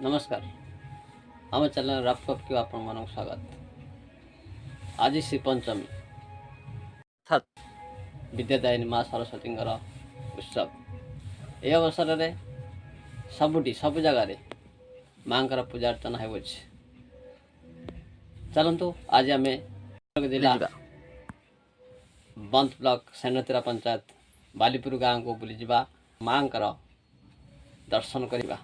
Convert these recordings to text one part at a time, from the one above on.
नमस्कार आम चैनल रैपटॉप की आपण मान स्वागत। आज श्री पंचमी अर्थात विद्यादायिनी माँ सरस्वती उत्सव। यह अवसर में सबुटी सब जगार माँ पूजा अर्चना हो। चलतु आज आम जिला बंद ब्लॉक सेनतीरा पंचायत बालीपुर गाँव को बुली जावा माँ दर्शन करवा।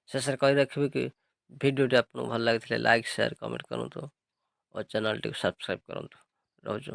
शेष कही रखिए कि वीडियो आपको भल लगी लाइक शेयर कमेंट करूँ और चैनल टी सब्सक्राइब करूँ। रोज